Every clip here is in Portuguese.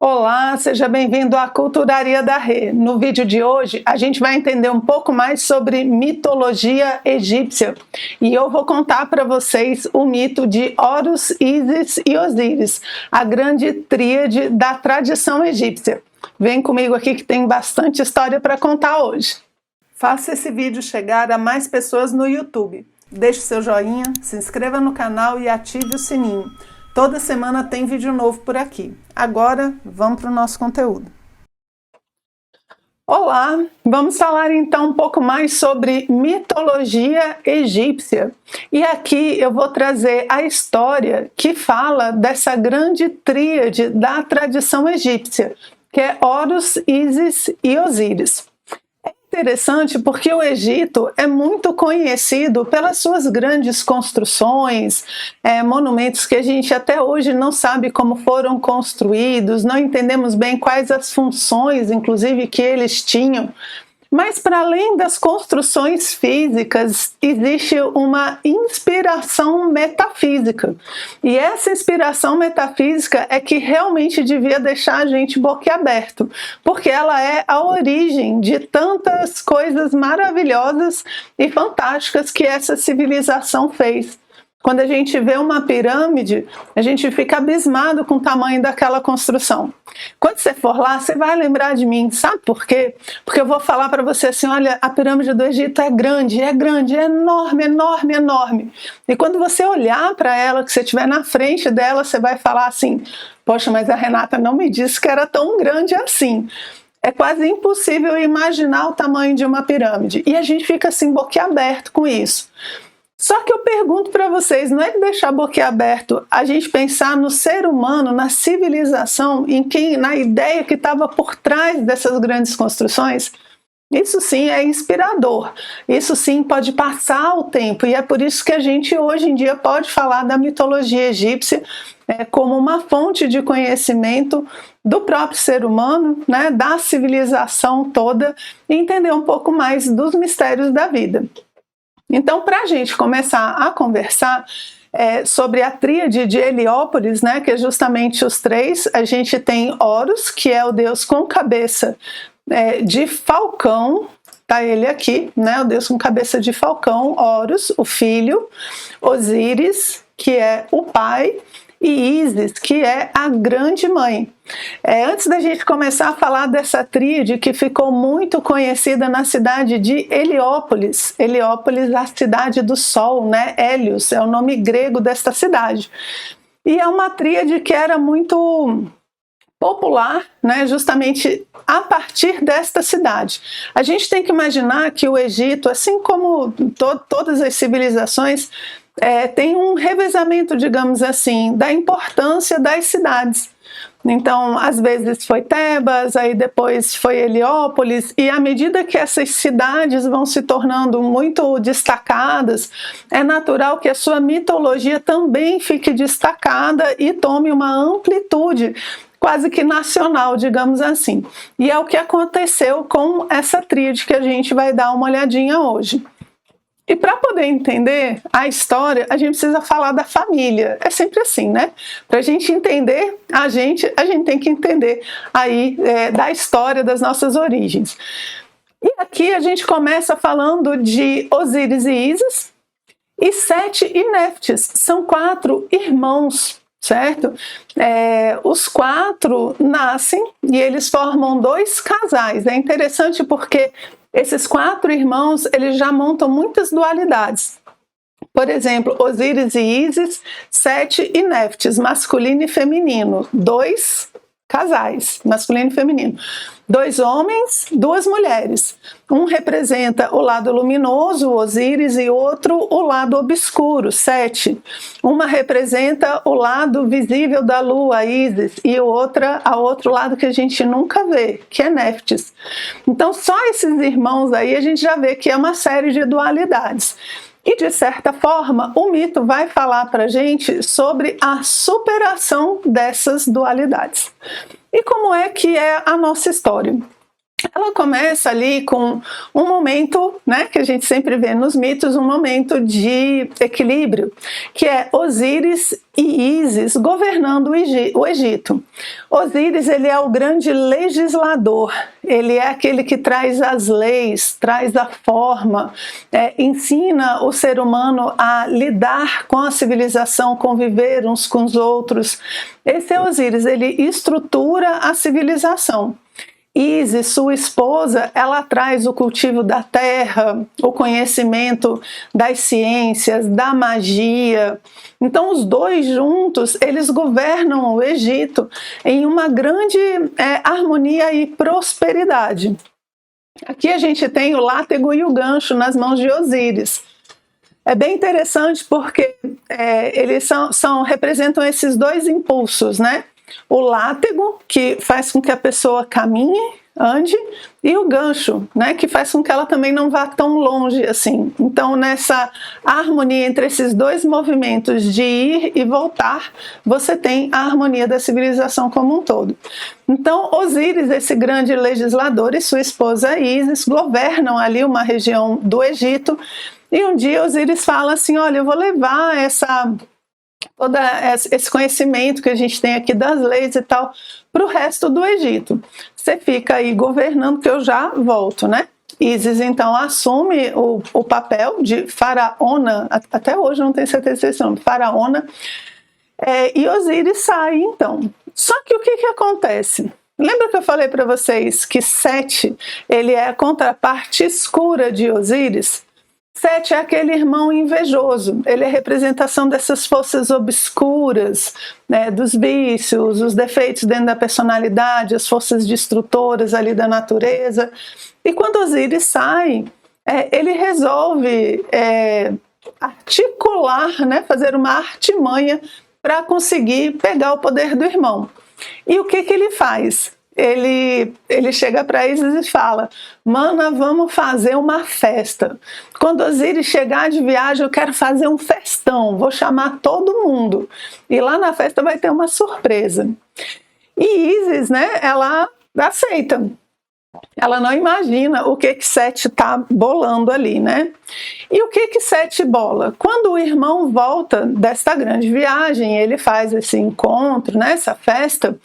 Olá, seja bem-vindo à Culturaria da Rê. No vídeo de hoje, a gente vai entender um pouco mais sobre mitologia egípcia e eu vou contar para vocês o mito de Horus, Ísis e Osíris, a grande tríade da tradição egípcia. Vem comigo aqui que tem bastante história para contar hoje. Faça esse vídeo chegar a mais pessoas no YouTube. Deixe seu joinha, se inscreva no canal e ative o sininho. Toda semana tem vídeo novo por aqui. Agora, vamos para o nosso conteúdo. Olá, vamos falar então um pouco mais sobre mitologia egípcia. E aqui eu vou trazer a história que fala dessa grande tríade da tradição egípcia, que é Horus, Ísis e Osíris. Interessante porque o Egito é muito conhecido pelas suas grandes construções, monumentos que a gente até hoje não sabe como foram construídos, não entendemos bem quais as funções, inclusive, que eles tinham. Mas para além das construções físicas, existe uma inspiração metafísica. E essa inspiração metafísica é que realmente devia deixar a gente boquiaberto, porque ela é a origem de tantas coisas maravilhosas e fantásticas que essa civilização fez. Quando a gente vê uma pirâmide, a gente fica abismado com o tamanho daquela construção. Quando você for lá, você vai lembrar de mim, sabe por quê? Porque eu vou falar para você assim, olha, a pirâmide do Egito é grande, é enorme, enorme, enorme. E quando você olhar para ela, que você estiver na frente dela, você vai falar assim, poxa, mas a Renata não me disse que era tão grande assim. É quase impossível imaginar o tamanho de uma pirâmide. E a gente fica assim, boquiaberto com isso. Só que eu pergunto para vocês, não é de deixar boquiaberto a gente pensar no ser humano, na civilização, na ideia que estava por trás dessas grandes construções? Isso sim é inspirador, isso sim pode passar o tempo e é por isso que a gente hoje em dia pode falar da mitologia egípcia como uma fonte de conhecimento do próprio ser humano, né, da civilização toda e entender um pouco mais dos mistérios da vida. Então, para a gente começar a conversar sobre a tríade de Heliópolis, né, que é justamente os três, a gente tem Horus, que é o deus com cabeça de falcão, tá ele aqui, né, o deus com cabeça de falcão, Horus, o filho, Osíris, que é o pai, e Ísis, que é a grande mãe. Antes da gente começar a falar dessa tríade que ficou muito conhecida na cidade de Heliópolis, Heliópolis, a cidade do sol, né? Hélios é o nome grego desta cidade. E é uma tríade que era muito popular, né, justamente a partir desta cidade. A gente tem que imaginar que o Egito, assim como todas as civilizações, tem um revezamento, digamos assim, da importância das cidades. Então, às vezes foi Tebas, aí depois foi Heliópolis, e à medida que essas cidades vão se tornando muito destacadas, é natural que a sua mitologia também fique destacada e tome uma amplitude quase que nacional, digamos assim. E é o que aconteceu com essa tríade que a gente vai dar uma olhadinha hoje. E para poder entender a história, a gente precisa falar da família. É sempre assim, né? Para a gente entender a gente tem que entender aí da história das nossas origens. E aqui a gente começa falando de Osíris e Ísis, e Sete e Néftis. São 4 irmãos, certo? Os 4 nascem e eles formam 2 casais. É interessante porque esses 4 irmãos, eles já montam muitas dualidades. Por exemplo, Osíris e Ísis, Sete e Néftis, masculino e feminino. 2 casais, masculino e feminino. 2 homens, 2 mulheres. Um representa o lado luminoso, Osíris, e outro o lado obscuro, Sete. Uma representa o lado visível da lua, Ísis, e o outro lado que a gente nunca vê, que é Néftis. Então, só esses irmãos aí a gente já vê que é uma série de dualidades. E, de certa forma, o mito vai falar para a gente sobre a superação dessas dualidades. E como é que é a nossa história? ela começa ali com um momento, né, que a gente sempre vê nos mitos, um momento de equilíbrio, que é Osíris e Ísis governando o Egito. Osíris, ele é o grande legislador, ele é aquele que traz as leis, traz a forma, ensina o ser humano a lidar com a civilização, conviver uns com os outros. Esse é Osíris, ele estrutura a civilização. Ísis, sua esposa, ela traz o cultivo da terra, o conhecimento das ciências, da magia. Então, os dois juntos, eles governam o Egito em uma grande harmonia e prosperidade. Aqui a gente tem o látego e o gancho nas mãos de Osíris. É bem interessante porque eles representam esses dois impulsos, né? O látego, que faz com que a pessoa caminhe, ande, e o gancho, né, que faz com que ela também não vá tão longe assim. Então, nessa harmonia entre esses dois movimentos de ir e voltar, você tem a harmonia da civilização como um todo. Então, Osíris, esse grande legislador, e sua esposa Ísis governam ali uma região do Egito, e um dia Osíris fala assim, olha, eu vou levar todo esse conhecimento que a gente tem aqui das leis e tal, para o resto do Egito. Você fica aí governando que eu já volto, né? Ísis então assume o papel de faraona, até hoje eu não tenho certeza desse nome, faraona, e Osíris sai então. Só que o que acontece? Lembra que eu falei para vocês que Sete, ele é a contraparte escura de Osíris? Sete é aquele irmão invejoso, ele é a representação dessas forças obscuras, né, dos vícios, os defeitos dentro da personalidade, as forças destrutoras ali da natureza. E quando Osíris sai, ele resolve articular, né, fazer uma artimanha para conseguir pegar o poder do irmão. E o que ele faz? Ele chega para Ísis e fala, mana, vamos fazer uma festa. Quando Osíris chegar de viagem, eu quero fazer um festão, vou chamar todo mundo. E lá na festa vai ter uma surpresa. E Ísis, né, ela aceita. Ela não imagina o que Sete está bolando ali, né? E o que Sete bola? Quando o irmão volta desta grande viagem, ele faz esse encontro, né, essa festa,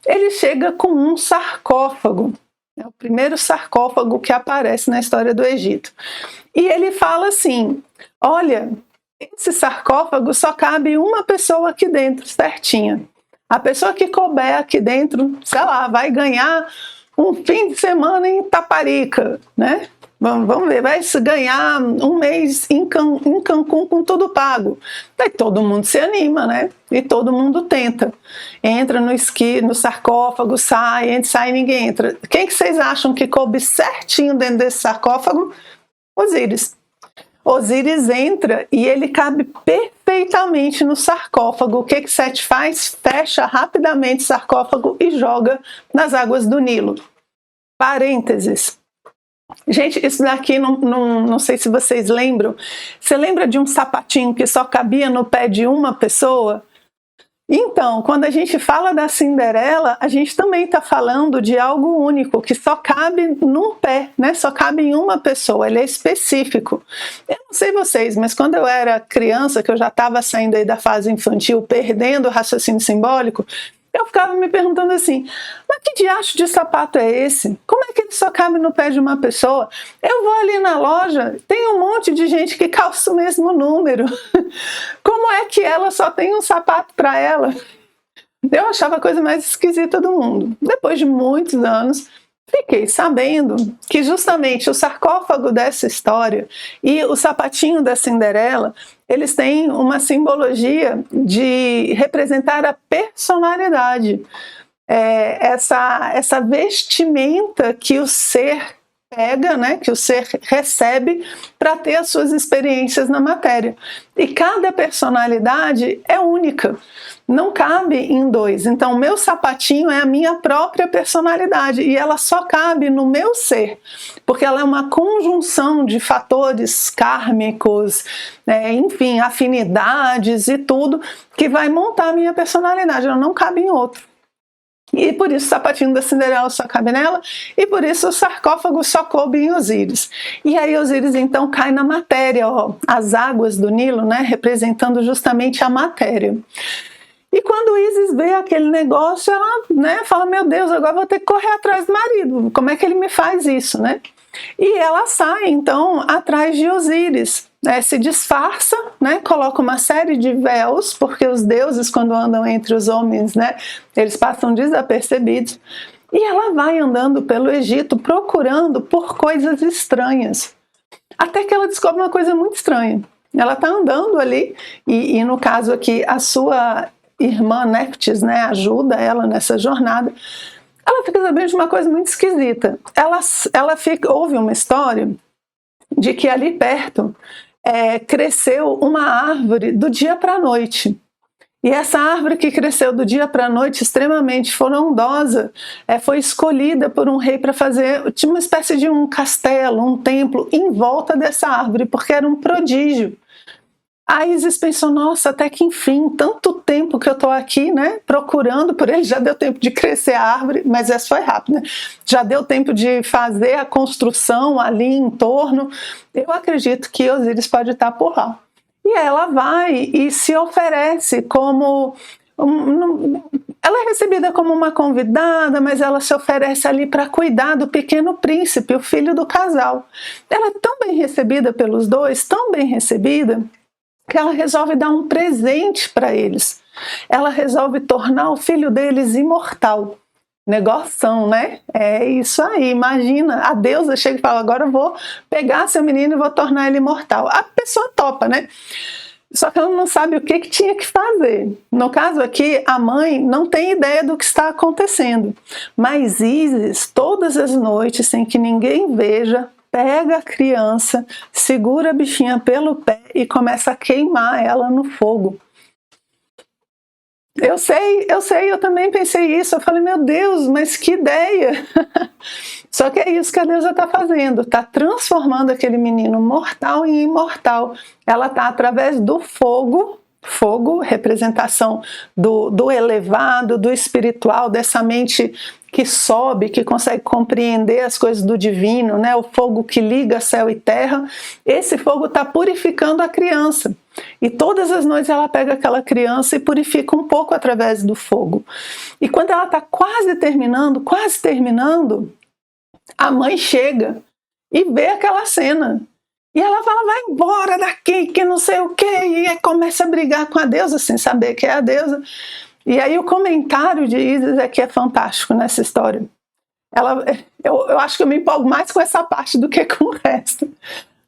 ele chega com um sarcófago. É o primeiro sarcófago que aparece na história do Egito. E ele fala assim, olha, esse sarcófago só cabe uma pessoa aqui dentro, certinha. A pessoa que couber aqui dentro, sei lá, vai ganhar um fim de semana em Taparica, né? Vamos ver, vai se ganhar um mês em Cancún com tudo pago. Daí todo mundo se anima, né? E todo mundo tenta. Entra no esqui, no sarcófago, sai, entra, sai, ninguém entra. Quem que vocês acham que coube certinho dentro desse sarcófago? Osíris. Osíris entra e ele cabe perfeitamente no sarcófago. O que Sete faz? Fecha rapidamente o sarcófago e joga nas águas do Nilo. Parênteses. Gente, isso daqui, não sei se vocês lembram. Você lembra de um sapatinho que só cabia no pé de uma pessoa? Então, quando a gente fala da Cinderela, a gente também está falando de algo único, que só cabe num pé, né? Só cabe em uma pessoa, ele é específico. Eu não sei vocês, mas quando eu era criança, que eu já estava saindo aí da fase infantil, perdendo o raciocínio simbólico, eu ficava me perguntando assim, mas que diacho de sapato é esse? Como é que ele só cabe no pé de uma pessoa? Eu vou ali na loja, tem um monte de gente que calça o mesmo número. Como é que ela só tem um sapato para ela? Eu achava a coisa mais esquisita do mundo. Depois de muitos anos, fiquei sabendo que justamente o sarcófago dessa história e o sapatinho da Cinderela, eles têm uma simbologia de representar a personalidade, essa vestimenta que o ser pega, né, que o ser recebe para ter as suas experiências na matéria. E cada personalidade é única, não cabe em dois. Então, o meu sapatinho é a minha própria personalidade e ela só cabe no meu ser, porque ela é uma conjunção de fatores kármicos, enfim, afinidades e tudo, que vai montar a minha personalidade, ela não cabe em outro. E por isso o sapatinho da Cinderela só cabe nela, e por isso o sarcófago só coube em Osíris. E aí Osíris então cai na matéria, ó, as águas do Nilo, né, representando justamente a matéria. E quando Ísis vê aquele negócio, ela, né, fala, meu Deus, agora vou ter que correr atrás do marido, como é que ele me faz isso, né? E ela sai então atrás de Osíris, né, se disfarça, né, coloca uma série de véus, porque os deuses quando andam entre os homens, né, eles passam desapercebidos, e ela vai andando pelo Egito procurando por coisas estranhas, até que ela descobre uma coisa muito estranha. Ela está andando ali, e no caso aqui a sua irmã Néftis, né, ajuda ela nessa jornada. Ela fica sabendo de uma coisa muito esquisita. Houve uma história de que ali perto cresceu uma árvore do dia para a noite. E essa árvore que cresceu do dia para a noite, extremamente frondosa, foi escolhida por um rei para fazer tinha uma espécie de um castelo, um templo em volta dessa árvore, porque era um prodígio. A Ísis pensou, nossa, até que enfim, tanto tempo que eu estou aqui, né, procurando por ele, já deu tempo de crescer a árvore, mas essa foi rápida, né? Já deu tempo de fazer a construção ali em torno, eu acredito que Osíris pode estar por lá. E ela vai e se oferece como... ela é recebida como uma convidada, mas ela se oferece ali para cuidar do pequeno príncipe, o filho do casal. Ela é tão bem recebida pelos dois, tão bem recebida, que ela resolve dar um presente para eles. Ela resolve tornar o filho deles imortal. Negoção, né? É isso aí, imagina, a deusa chega e fala, agora eu vou pegar seu menino e vou tornar ele imortal. A pessoa topa, né? Só que ela não sabe o que tinha que fazer. No caso aqui, a mãe não tem ideia do que está acontecendo. Mas Ísis, todas as noites, sem que ninguém veja, pega a criança, segura a bichinha pelo pé e começa a queimar ela no fogo. Eu sei, eu também pensei isso. Eu falei, meu Deus, mas que ideia! Só que é isso que a deusa está fazendo, está transformando aquele menino mortal em imortal. Ela está através do fogo, representação do elevado, do espiritual, dessa mente que sobe, que consegue compreender as coisas do divino, né? O fogo que liga céu e terra. Esse fogo está purificando a criança. E todas as noites ela pega aquela criança e purifica um pouco através do fogo. E quando ela está quase terminando, a mãe chega e vê aquela cena. E ela fala, vai embora daqui, que não sei o quê. E aí começa a brigar com a deusa, sem saber que é a deusa. E aí o comentário de Ísis é que é fantástico nessa história. Eu acho que eu me empolgo mais com essa parte do que com o resto.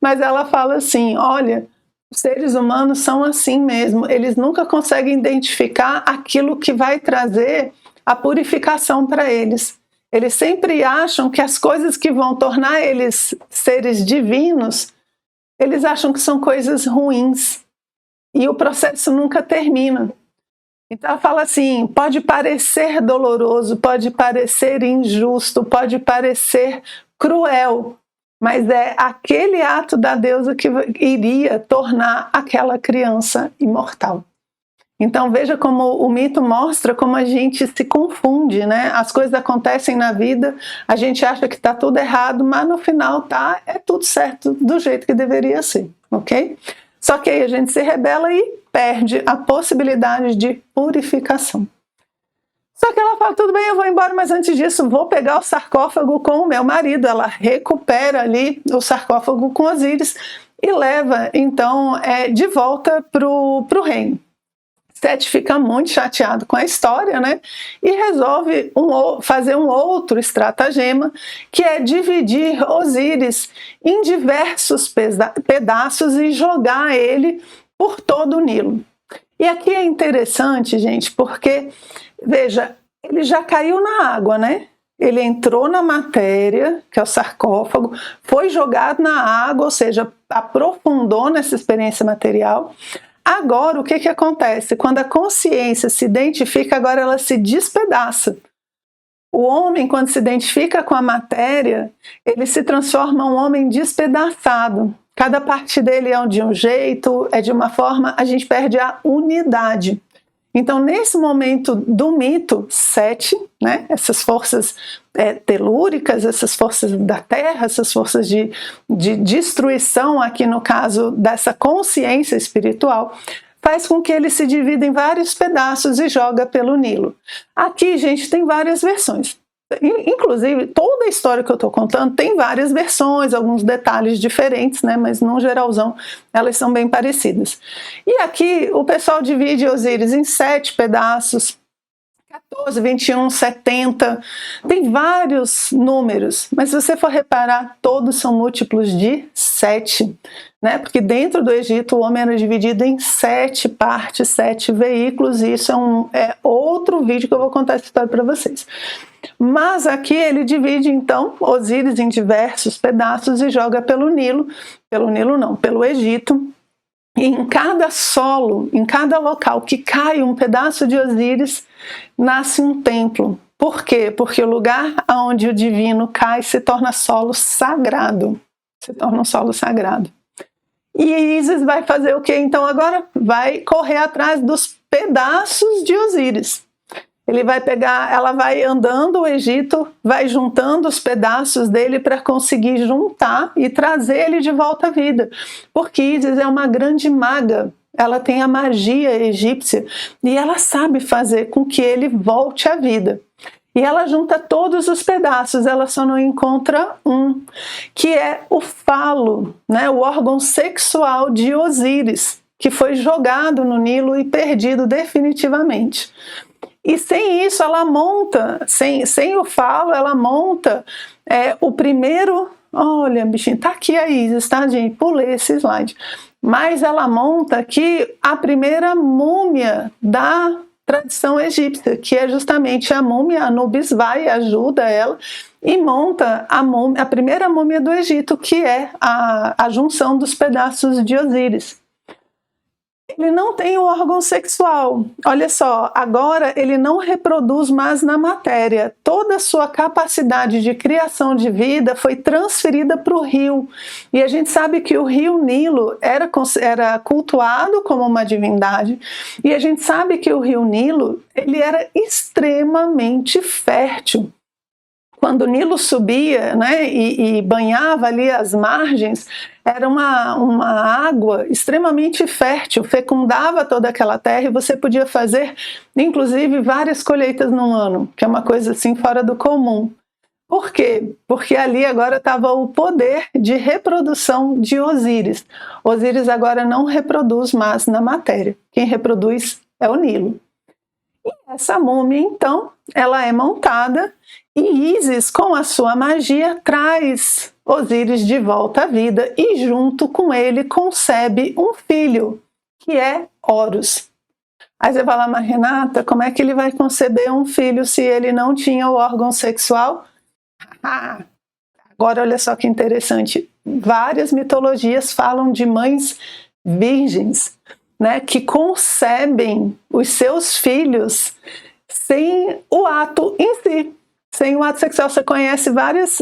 Mas ela fala assim, olha, os seres humanos são assim mesmo. Eles nunca conseguem identificar aquilo que vai trazer a purificação para eles. Eles sempre acham que as coisas que vão tornar eles seres divinos, eles acham que são coisas ruins. E o processo nunca termina. Então ela fala assim, pode parecer doloroso, pode parecer injusto, pode parecer cruel, mas é aquele ato da deusa que iria tornar aquela criança imortal. Então veja como o mito mostra como a gente se confunde, né? As coisas acontecem na vida, a gente acha que está tudo errado, mas no final é tudo certo do jeito que deveria ser, ok? Só que aí a gente se rebela e perde a possibilidade de purificação. Só que ela fala, tudo bem, eu vou embora, mas antes disso vou pegar o sarcófago com o meu marido. Ela recupera ali o sarcófago com Osíris e leva então de volta para o reino. Sete fica muito chateado com a história, né? E resolve fazer um outro estratagema, que é dividir Osíris em diversos pedaços e jogar ele por todo o Nilo. E aqui é interessante, gente, porque, veja, ele já caiu na água, né? Ele entrou na matéria, que é o sarcófago, foi jogado na água, ou seja, aprofundou nessa experiência material. Agora, o que acontece? Quando a consciência se identifica, agora ela se despedaça. O homem, quando se identifica com a matéria, ele se transforma em um homem despedaçado. Cada parte dele é de um jeito, é de uma forma, a gente perde a unidade. Então, nesse momento do mito, Sete, né, essas forças telúricas, essas forças da Terra, essas forças de destruição, aqui no caso dessa consciência espiritual, faz com que ele se divida em vários pedaços e joga pelo Nilo. Aqui, gente, tem várias versões. Inclusive, toda a história que eu estou contando tem várias versões, alguns detalhes diferentes, né? Mas no geralzão elas são bem parecidas. E aqui o pessoal divide Osíris em 7 pedaços, 14, 21, 70, tem vários números, mas se você for reparar, todos são múltiplos de 7, né? Porque dentro do Egito o homem era dividido em 7 partes, 7 veículos, e isso é outro vídeo que eu vou contar essa história para vocês. Mas aqui ele divide então Osíris em diversos pedaços e joga pelo Nilo não, pelo Egito. E em cada solo, em cada local que cai um pedaço de Osíris, nasce um templo. Por quê? Porque o lugar onde o divino cai se torna solo sagrado. Se torna um solo sagrado. E Ísis vai fazer o quê? Então agora vai correr atrás dos pedaços de Osíris. Ele vai pegar, ela vai andando o Egito, vai juntando os pedaços dele para conseguir juntar e trazer ele de volta à vida. Porque Ísis é uma grande maga, ela tem a magia egípcia e ela sabe fazer com que ele volte à vida. E ela junta todos os pedaços, ela só não encontra um, que é o falo, né, o órgão sexual de Osíris, que foi jogado no Nilo e perdido definitivamente. E sem isso ela monta, sem o falo, ela monta o primeiro, olha bichinho, tá aqui a Ísis, tá gente, pulei esse slide, mas ela monta aqui a primeira múmia da tradição egípcia, que é justamente a múmia, Anubis vai e ajuda ela e monta a primeira múmia do Egito, que é a junção dos pedaços de Osíris. Ele não tem o órgão sexual. Olha só, agora ele não reproduz mais na matéria. Toda a sua capacidade de criação de vida foi transferida para o rio. E a gente sabe que o rio Nilo era cultuado como uma divindade. E a gente sabe que o rio Nilo ele era extremamente fértil. Quando o Nilo subia, né, e banhava ali as margens, era uma água extremamente fértil, fecundava toda aquela terra e você podia fazer, inclusive, várias colheitas num ano, que é uma coisa assim fora do comum. Por quê? Porque ali agora estava o poder de reprodução de Osíris. Osíris agora não reproduz mais na matéria, quem reproduz é o Nilo. E essa múmia, então, ela é montada e Ísis, com a sua magia, traz Osíris de volta à vida e junto com ele concebe um filho, que é Horus. Aí você fala, mas Renata, como é que ele vai conceber um filho se ele não tinha o órgão sexual? Agora olha só que interessante, várias mitologias falam de mães virgens, né, que concebem os seus filhos sem o ato em si, sem o ato sexual. Você conhece várias.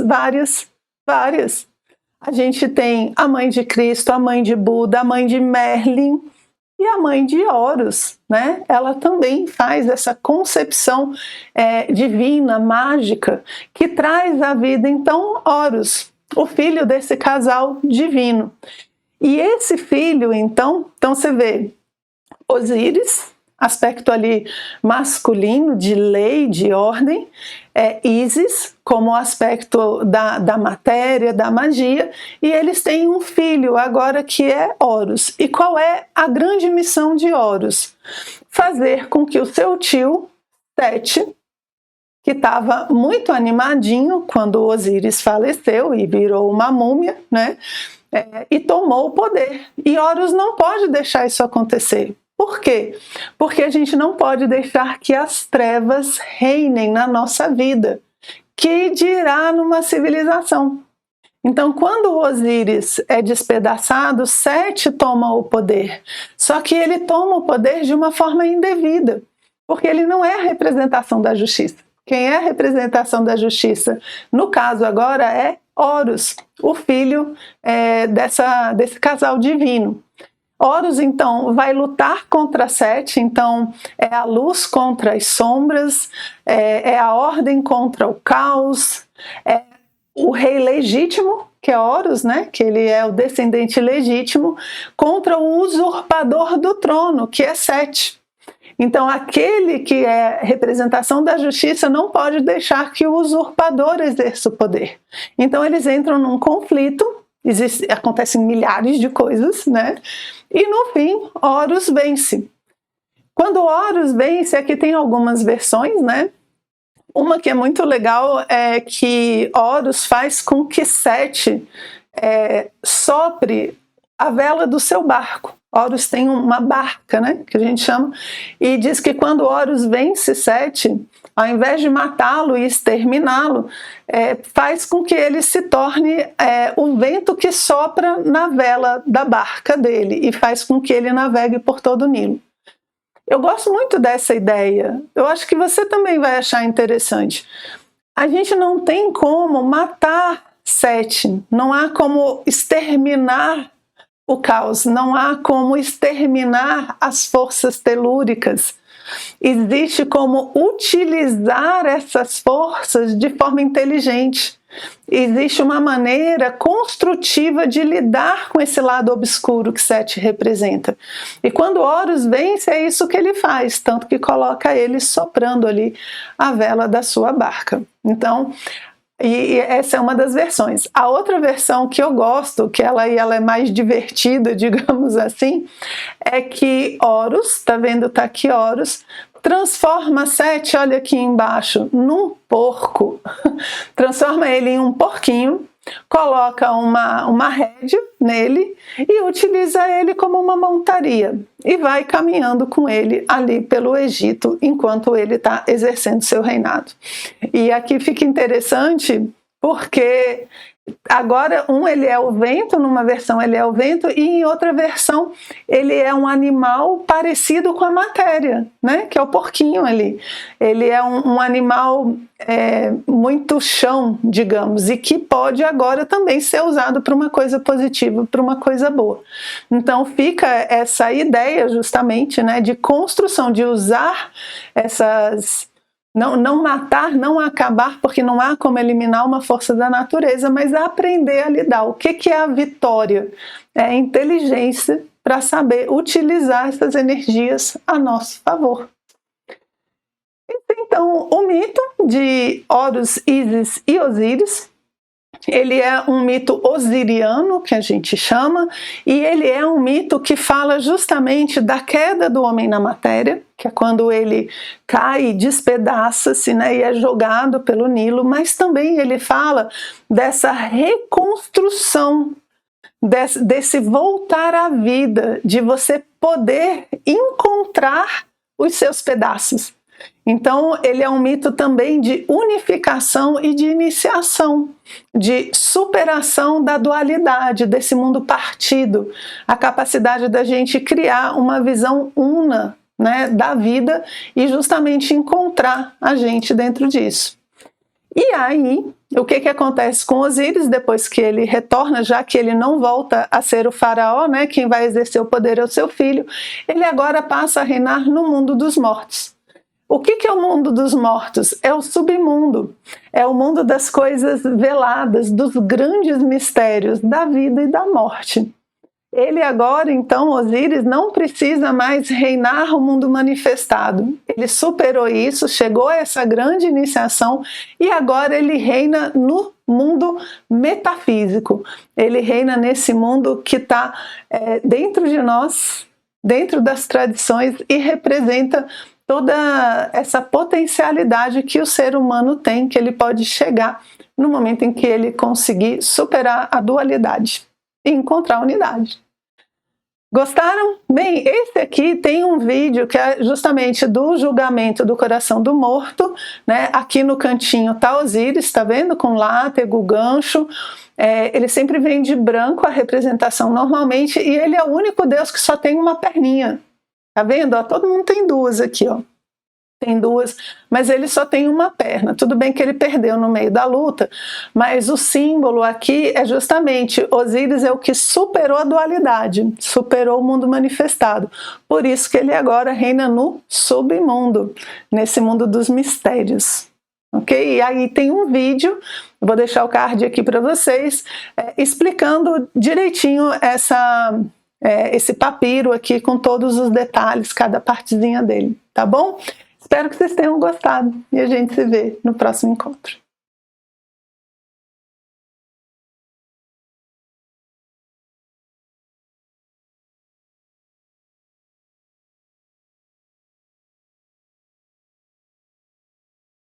A gente tem a mãe de Cristo, a mãe de Buda, a mãe de Merlin e a mãe de Horus, né? Ela também faz essa concepção divina, mágica, que traz à vida, então, Horus, o filho desse casal divino. E esse filho, então você vê Osíris, aspecto ali masculino, de lei, de ordem, Ísis, como aspecto da matéria, da magia, e eles têm um filho agora que é Horus. E qual é a grande missão de Horus? Fazer com que o seu tio, Sete, que estava muito animadinho quando Osíris faleceu e virou uma múmia, né? E tomou o poder. E Horus não pode deixar isso acontecer. Por quê? Porque a gente não pode deixar que as trevas reinem na nossa vida, que dirá numa civilização. Então, quando Osíris é despedaçado, Sete toma o poder. Só que ele toma o poder de uma forma indevida, porque ele não é a representação da justiça. Quem é a representação da justiça, no caso agora, é Horus, o filho desse casal divino. Horus, então, vai lutar contra Sete, então é a luz contra as sombras, é a ordem contra o caos, é o rei legítimo, que é Horus, né, que ele é o descendente legítimo, contra o usurpador do trono, que é Sete. Então, aquele que é representação da justiça não pode deixar que o usurpador exerça o poder. Então, eles entram num conflito, acontecem milhares de coisas, né? E no fim, Horus vence. Quando Horus vence, aqui tem algumas versões, né? Uma que é muito legal é que Horus faz com que Sete sopre a vela do seu barco. Horus tem uma barca, né, que a gente chama, e diz que quando Horus vence Sete, ao invés de matá-lo e exterminá-lo, faz com que ele se torne o vento que sopra na vela da barca dele e faz com que ele navegue por todo o Nilo. Eu gosto muito dessa ideia, eu acho que você também vai achar interessante. A gente não tem como matar Sete, não há como exterminar o caos, não há como exterminar as forças telúricas. Existe como utilizar essas forças de forma inteligente. Existe uma maneira construtiva de lidar com esse lado obscuro que Sete representa. E quando Horus vence, é isso que ele faz, tanto que coloca ele soprando ali a vela da sua barca. Então, e essa é uma das versões. A outra versão que eu gosto, que ela é mais divertida, digamos assim, é que Horus, tá vendo, tá aqui Horus, transforma Sete, olha aqui embaixo, num porco. Transforma ele em um porquinho, coloca uma rédea nele e utiliza ele como uma montaria e vai caminhando com ele ali pelo Egito enquanto ele está exercendo seu reinado. E aqui fica interessante porque agora ele é o vento, numa versão ele é o vento e em outra versão ele é um animal parecido com a matéria, né? Que é o porquinho ali. Ele é um animal muito chão, digamos, e que pode agora também ser usado para uma coisa positiva, para uma coisa boa. Então fica essa ideia justamente, né, de construção, de usar essas... Não matar, não acabar, porque não há como eliminar uma força da natureza, mas aprender a lidar. O que é a vitória? É a inteligência para saber utilizar essas energias a nosso favor. Então, o mito de Horus, Ísis e Osíris, ele é um mito osiriano, que a gente chama, e ele é um mito que fala justamente da queda do homem na matéria, que é quando ele cai e despedaça-se, né, e é jogado pelo Nilo, mas também ele fala dessa reconstrução, desse voltar à vida, de você poder encontrar os seus pedaços. Então, ele é um mito também de unificação e de iniciação, de superação da dualidade, desse mundo partido, a capacidade da gente criar uma visão una, né, da vida e justamente encontrar a gente dentro disso. E aí, o que acontece com Osíris depois que ele retorna, já que ele não volta a ser o faraó, né, quem vai exercer o poder é o seu filho, ele agora passa a reinar no mundo dos mortos. O que é o mundo dos mortos? É o submundo, é o mundo das coisas veladas, dos grandes mistérios da vida e da morte. Ele agora, então, Osíris, não precisa mais reinar o mundo manifestado. Ele superou isso, chegou a essa grande iniciação e agora ele reina no mundo metafísico. Ele reina nesse mundo que está dentro de nós, dentro das tradições e representa toda essa potencialidade que o ser humano tem, que ele pode chegar no momento em que ele conseguir superar a dualidade e encontrar a unidade. Gostaram? Bem, esse aqui tem um vídeo que é justamente do julgamento do coração do morto, né? Aqui no cantinho tá Osíris, tá vendo? Com látego, gancho. Ele sempre vem de branco a representação normalmente e ele é o único Deus que só tem uma perninha. Tá vendo? Ó, todo mundo tem duas aqui, ó. tem duas, mas ele só tem uma perna. Tudo bem que ele perdeu no meio da luta, mas o símbolo aqui é justamente Osíris é o que superou a dualidade, superou o mundo manifestado. Por isso que ele agora reina no submundo, nesse mundo dos mistérios. Ok? E aí tem um vídeo, vou deixar o card aqui para vocês, explicando direitinho esse papiro aqui com todos os detalhes, cada partezinha dele, tá bom? Espero que vocês tenham gostado e a gente se vê no próximo encontro.